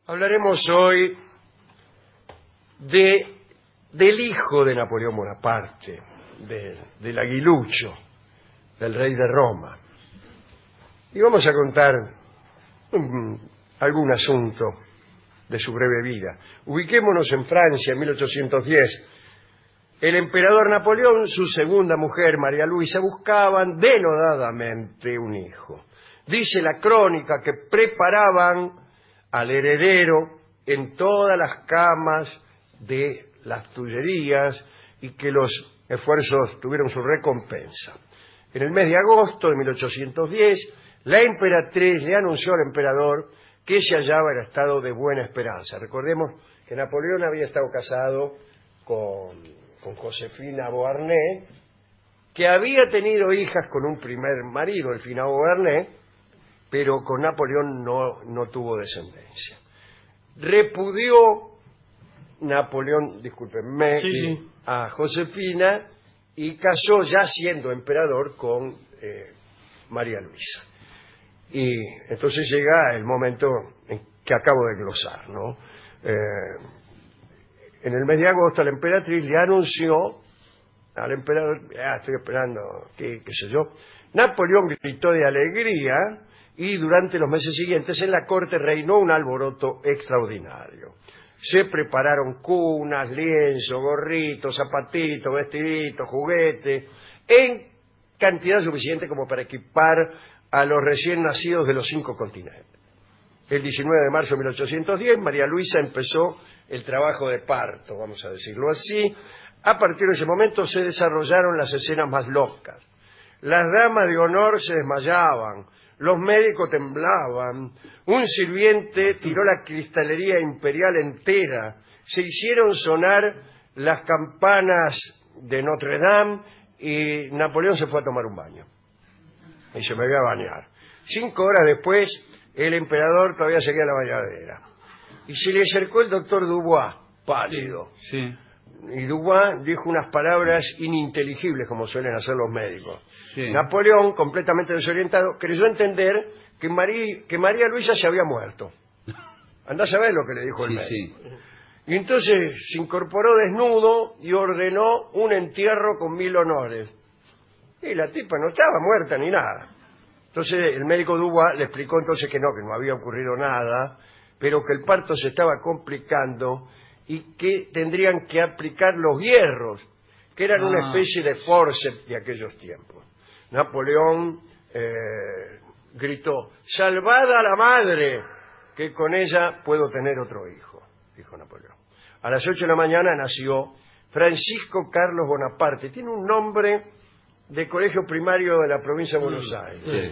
Hablaremos hoy del hijo de Napoleón Bonaparte, del aguilucho, del rey de Roma. Y vamos a contar algún asunto de su breve vida. Ubiquémonos en Francia, en 1810. El emperador Napoleón, su segunda mujer, María Luisa, buscaban denodadamente un hijo. Dice la crónica que preparaban al heredero en todas las camas de las Tullerías y que los esfuerzos tuvieron su recompensa. En el mes de agosto de 1810, la emperatriz le anunció al emperador que se hallaba en estado de buena esperanza. Recordemos que Napoleón había estado casado con Josefina Beauharnais, que había tenido hijas con un primer marido, el finado Beauharnais, pero con Napoleón no tuvo descendencia. Repudió Napoleón, discúlpenme, sí. a Josefina y casó, ya siendo emperador, con María Luisa. Y entonces llega el momento en que acabo de glosar, ¿no? En el mes de agosto la emperatriz le anunció al emperador, estoy esperando, qué sé yo. Napoleón gritó de alegría y durante los meses siguientes en la corte reinó un alboroto extraordinario. Se prepararon cunas, lienzos, gorritos, zapatitos, vestiditos, juguetes, en cantidad suficiente como para equipar a los recién nacidos de los 5 continentes. El 19 de marzo de 1810, María Luisa empezó el trabajo de parto, vamos a decirlo así. A partir de ese momento se desarrollaron las escenas más locas. Las damas de honor se desmayaban, los médicos temblaban, un sirviente tiró la cristalería imperial entera, se hicieron sonar las campanas de Notre Dame y Napoleón se fue a tomar un baño. Y se me iba a bañar. 5 horas después, el emperador todavía seguía en la bañadera. Y se le acercó el doctor Dubois, pálido. Sí. Y Dubois dijo unas palabras ininteligibles, como suelen hacer los médicos. Sí. Napoleón, completamente desorientado, creyó entender que María Luisa se había muerto. Andá a saber lo que le dijo el médico. Sí. Y entonces se incorporó desnudo y ordenó un entierro con 1000 honores. Y la tipa no estaba muerta ni nada. Entonces el médico Dubois le explicó entonces que no había ocurrido nada, pero que el parto se estaba complicando y que tendrían que aplicar los hierros, que eran una especie de forceps de aquellos tiempos. Napoleón gritó: «¡Salvad a la madre, que con ella puedo tener otro hijo!», dijo Napoleón. A las 8 de la mañana nació Francisco Carlos Bonaparte. Tiene un nombre de colegio primario de la provincia de Buenos Aires. Sí.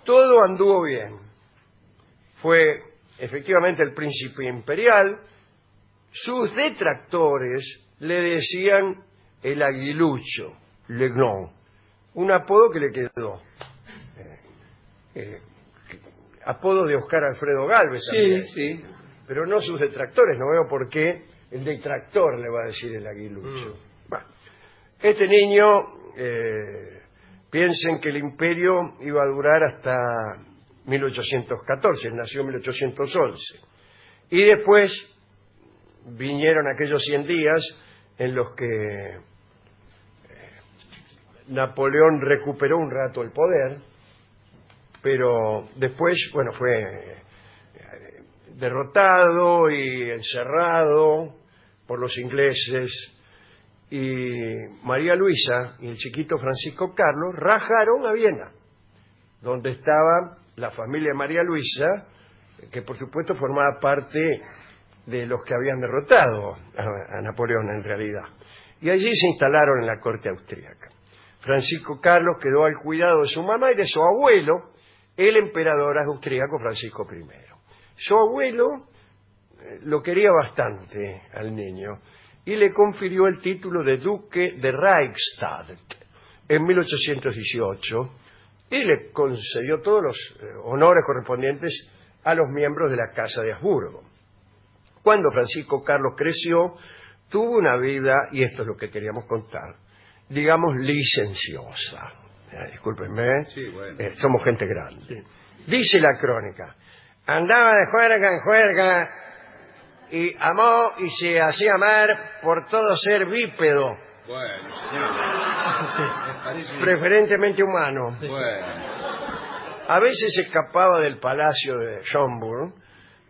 Todo anduvo bien. Fue efectivamente el príncipe imperial. Sus detractores le decían el aguilucho, L'Aiglon, un apodo que le quedó. Apodo de Oscar Alfredo Gálvez también. Sí. Pero no sus detractores, no veo por qué el detractor le va a decir el aguilucho. Bueno, este niño, piensen que el imperio iba a durar hasta 1814, nació en 1811. Y después vinieron aquellos 100 días en los que Napoleón recuperó un rato el poder, pero después, fue derrotado y encerrado por los ingleses, y María Luisa y el chiquito Francisco Carlos rajaron a Viena, donde estaba la familia de María Luisa, que por supuesto formaba parte de los que habían derrotado a Napoleón en realidad. Y allí se instalaron en la corte austríaca. Francisco Carlos quedó al cuidado de su mamá y de su abuelo, el emperador austríaco Francisco I. Su abuelo lo quería bastante al niño y le confirió el título de duque de Reichstadt en 1818 y le concedió todos los honores correspondientes a los miembros de la Casa de Habsburgo. Cuando Francisco Carlos creció, tuvo una vida, y esto es lo que queríamos contar, digamos licenciosa. Discúlpenme, Sí, bueno. somos gente grande. Dice la crónica: andaba de juerga en juerga y amó y se hacía amar por todo ser bípedo, Bueno, señor. Sí. preferentemente humano. Bueno. A veces escapaba del palacio de Schönbrunn,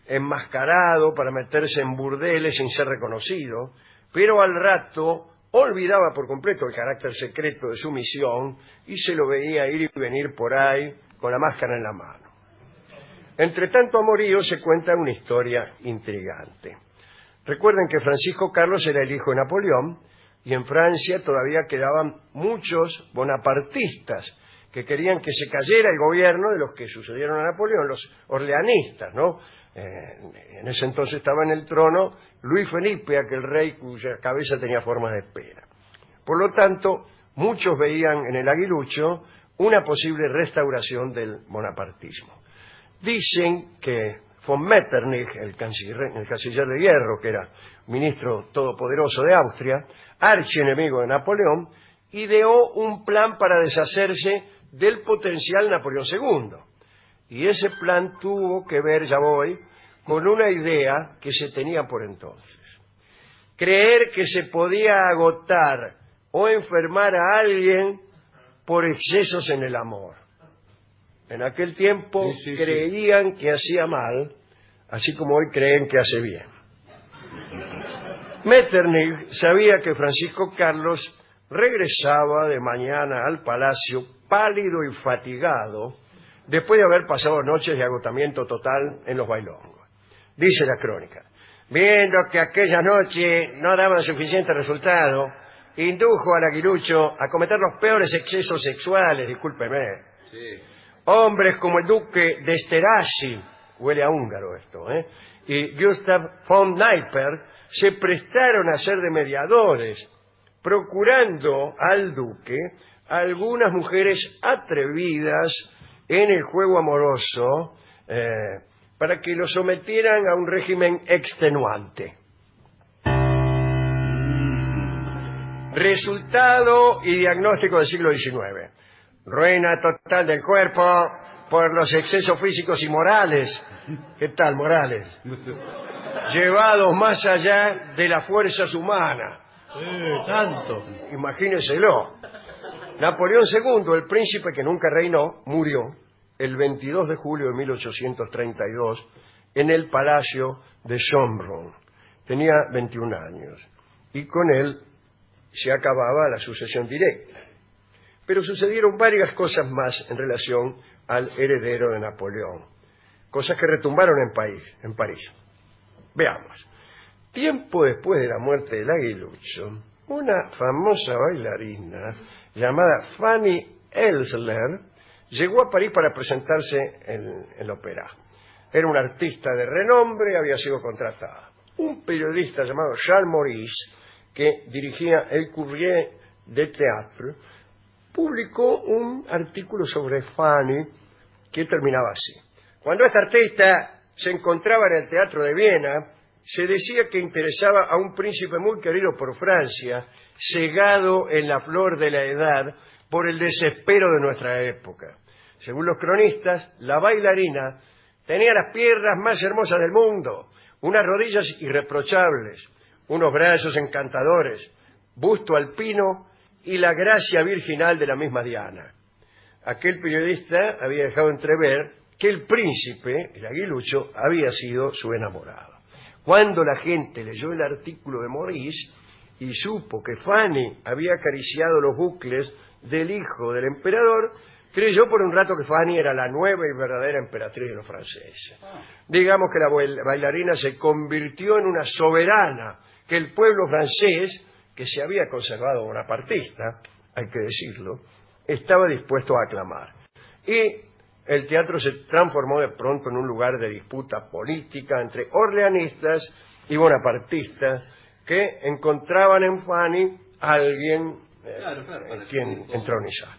enmascarado para meterse en burdeles sin ser reconocido, pero al rato olvidaba por completo el carácter secreto de su misión y se lo veía ir y venir por ahí con la máscara en la mano. Entre tanto amorío se cuenta una historia intrigante. Recuerden que Francisco Carlos era el hijo de Napoleón y en Francia todavía quedaban muchos bonapartistas que querían que se cayera el gobierno de los que sucedieron a Napoleón, los orleanistas, ¿no? En ese entonces estaba en el trono Luis Felipe, aquel rey cuya cabeza tenía forma de pera. Por lo tanto, muchos veían en el aguilucho una posible restauración del bonapartismo. Dicen que von Metternich, el canciller de hierro, que era ministro todopoderoso de Austria, archienemigo de Napoleón, ideó un plan para deshacerse del potencial Napoleón II. Y ese plan tuvo que ver, ya voy, con una idea que se tenía por entonces. Creer que se podía agotar o enfermar a alguien por excesos en el amor. En aquel tiempo creían que hacía mal, así como hoy creen que hace bien. Metternich sabía que Francisco Carlos regresaba de mañana al palacio pálido y fatigado, después de haber pasado noches de agotamiento total en los bailongos. Dice la crónica: viendo que aquella noche no daban suficiente resultado, indujo al aguilucho a cometer los peores excesos sexuales, discúlpeme. Sí. Hombres como el duque de Esterházy, huele a húngaro esto, y Gustav von Neipper se prestaron a ser de mediadores, procurando al duque algunas mujeres atrevidas en el juego amoroso para que lo sometieran a un régimen extenuante. Resultado y diagnóstico del siglo XIX. Ruina total del cuerpo por los excesos físicos y morales. ¿Qué tal, Morales? Llevados más allá de las fuerzas humanas. Tanto. Imagíneselo. Napoleón II, el príncipe que nunca reinó, murió el 22 de julio de 1832 en el palacio de Schönbrunn. Tenía 21 años y con él se acababa la sucesión directa. Pero sucedieron varias cosas más en relación al heredero de Napoleón. Cosas que retumbaron en París. Veamos. Tiempo después de la muerte del aguilucho, una famosa bailarina llamada Fanny Elsler llegó a París para presentarse en el ópera. Era una artista de renombre, había sido contratada. Un periodista llamado Charles Maurice, que dirigía el Courrier de Théâtre, publicó un artículo sobre Fanny que terminaba así: cuando esta artista se encontraba en el Teatro de Viena, se decía que interesaba a un príncipe muy querido por Francia, cegado en la flor de la edad por el desespero de nuestra época. Según los cronistas, la bailarina tenía las piernas más hermosas del mundo, unas rodillas irreprochables, unos brazos encantadores, busto alpino y la gracia virginal de la misma Diana. Aquel periodista había dejado entrever que el príncipe, el aguilucho, había sido su enamorado. Cuando la gente leyó el artículo de Maurice y supo que Fanny había acariciado los bucles del hijo del emperador, creyó por un rato que Fanny era la nueva y verdadera emperatriz de los franceses. Digamos que la bailarina se convirtió en una soberana que el pueblo francés, que se había conservado bonapartista, hay que decirlo, estaba dispuesto a aclamar. Y el teatro se transformó de pronto en un lugar de disputa política entre orleanistas y bonapartistas que encontraban en Fanny a alguien en quien entronizar.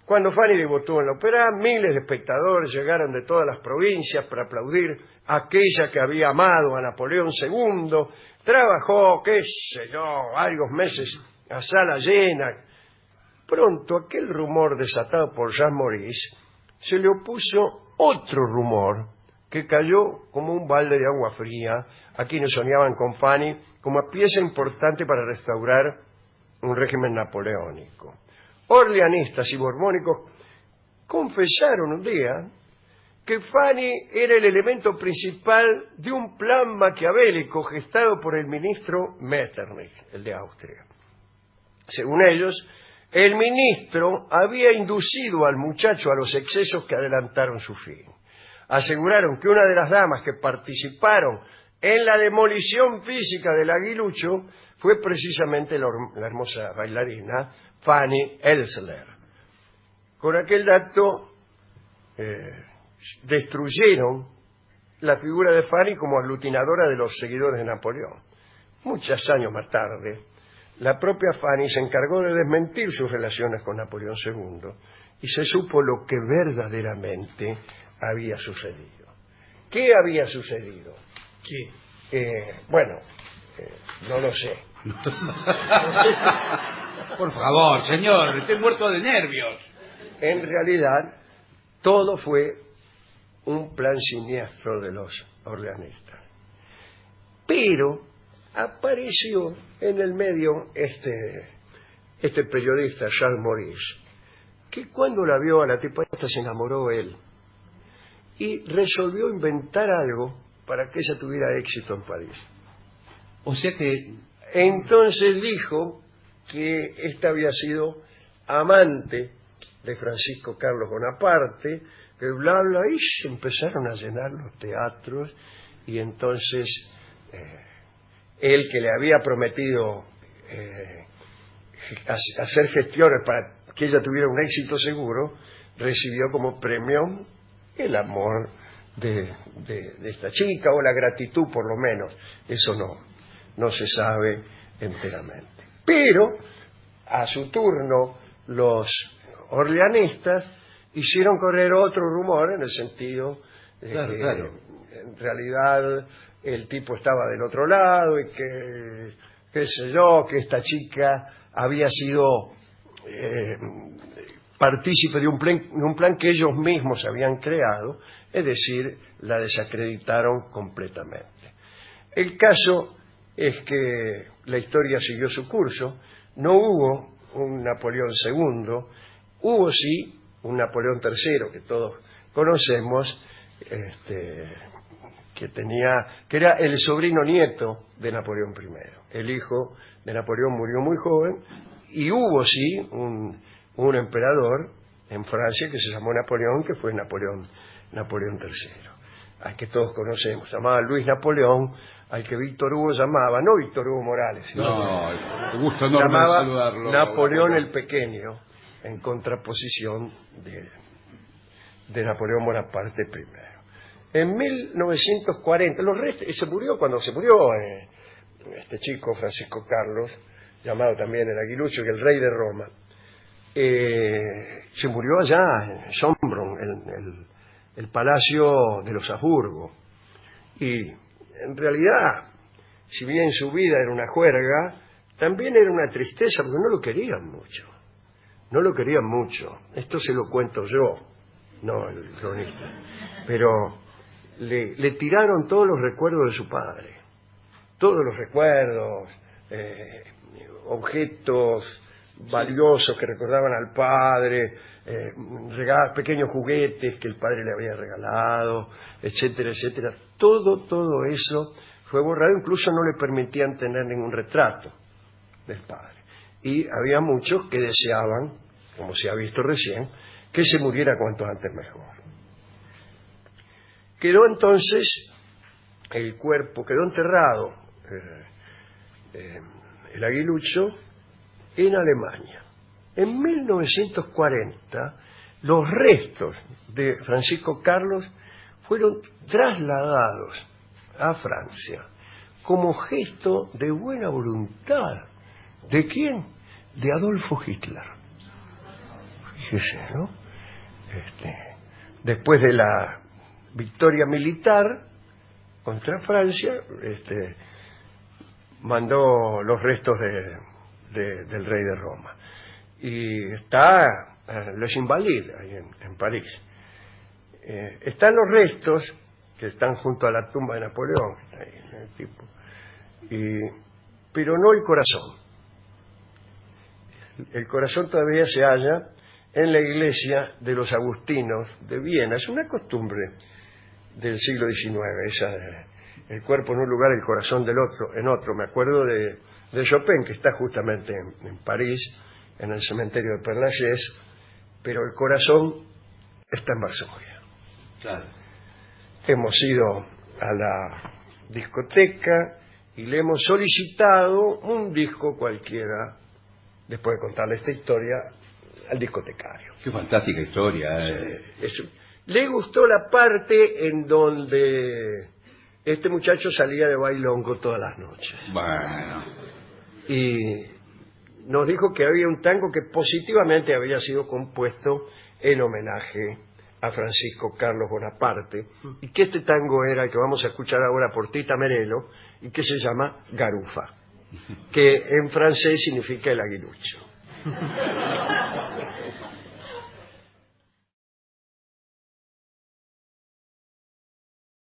Cuando Fanny debutó en la ópera, miles de espectadores llegaron de todas las provincias para aplaudir a aquella que había amado a Napoleón II. Trabajó, qué sé yo, varios meses a sala llena. Pronto aquel rumor desatado por Jean Maurice se le opuso otro rumor que cayó como un balde de agua fría a quienes soñaban con Fanny como pieza importante para restaurar un régimen napoleónico. Orleanistas y borbónicos confesaron un día que Fanny era el elemento principal de un plan maquiavélico gestado por el ministro Metternich, el de Austria. Según ellos, el ministro había inducido al muchacho a los excesos que adelantaron su fin. Aseguraron que una de las damas que participaron en la demolición física del aguilucho fue precisamente la hermosa bailarina Fanny Elssler. Con aquel dato destruyeron la figura de Fanny como aglutinadora de los seguidores de Napoleón. Muchos años más tarde, la propia Fanny se encargó de desmentir sus relaciones con Napoleón II y se supo lo que verdaderamente había sucedido. ¿Qué había sucedido? ¿Qué? No lo sé. Por favor, señor, estoy muerto de nervios. En realidad, todo fue un plan siniestro de los orleanistas. Pero apareció en el medio este periodista, Charles Maurice, que cuando la vio a la tipa esta se enamoró él y resolvió inventar algo para que ella tuviera éxito en París. O sea que... Entonces dijo que esta había sido amante de Francisco Carlos Bonaparte, que bla bla, y se empezaron a llenar los teatros, y entonces él, que le había prometido hacer gestiones para que ella tuviera un éxito seguro, recibió como premio el amor de esta chica, o la gratitud por lo menos. Eso no se sabe enteramente. Pero a su turno los orleanistas hicieron correr otro rumor, en el sentido de que en realidad el tipo estaba del otro lado y que, qué sé yo, que esta chica había sido partícipe de un plan que ellos mismos habían creado, es decir, la desacreditaron completamente. El caso es que la historia siguió su curso, no hubo un Napoleón II, hubo sí un Napoleón III, que todos conocemos, que era el sobrino nieto de Napoleón I. El hijo de Napoleón murió muy joven, y hubo sí un emperador en Francia que se llamó Napoleón, que fue Napoleón III, al que todos conocemos. Se llamaba Luis Napoleón, al que Víctor Hugo llamaba, no Víctor Hugo Morales, No, gusto enorme llamaba de saludarlo. Napoleón el Pequeño, en contraposición de Napoleón Bonaparte I. En 1940, cuando se murió este chico Francisco Carlos, llamado también el Aguilucho, que el rey de Roma, se murió allá en Schönbrunn, el palacio de los Habsburgo. Y en realidad, si bien su vida era una juerga, también era una tristeza, porque no lo querían mucho. No lo querían mucho. Esto se lo cuento yo, no el cronista. Pero le tiraron todos los recuerdos de su padre. Todos los recuerdos, objetos valiosos que recordaban al padre, pequeños juguetes que el padre le había regalado, etcétera, etcétera. Todo eso fue borrado, incluso no le permitían tener ningún retrato del padre. Y había muchos que deseaban, como se ha visto recién, que se muriera cuanto antes mejor. Quedó entonces el cuerpo, quedó enterrado el aguilucho en Alemania. En 1940, los restos de Francisco Carlos fueron trasladados a Francia como gesto de buena voluntad. ¿De quién? De Adolfo Hitler. Fíjese, ¿no? Después de la victoria militar contra Francia, mandó los restos del rey de Roma. Y está Les Invalides, ahí en París. Están los restos, que están junto a la tumba de Napoleón, está ahí, el tipo. Pero no el corazón. El corazón todavía se halla en la iglesia de los agustinos de Viena. Es una costumbre del siglo XIX, el cuerpo en un lugar, el corazón del otro en otro. Me acuerdo de Chopin, que está justamente en París, en el cementerio de Père Lachaise, pero el corazón está en Varsovia. Claro. Hemos ido a la discoteca y le hemos solicitado un disco cualquiera, después de contarle esta historia, al discotecario. Qué fantástica historia. Le gustó la parte en donde este muchacho salía de bailongo todas las noches. Bueno. Y nos dijo que había un tango que positivamente había sido compuesto en homenaje a Francisco Carlos Bonaparte, y que este tango era el que vamos a escuchar ahora por Tita Merelo, y que se llama Garufa, que en francés significa el aguilucho.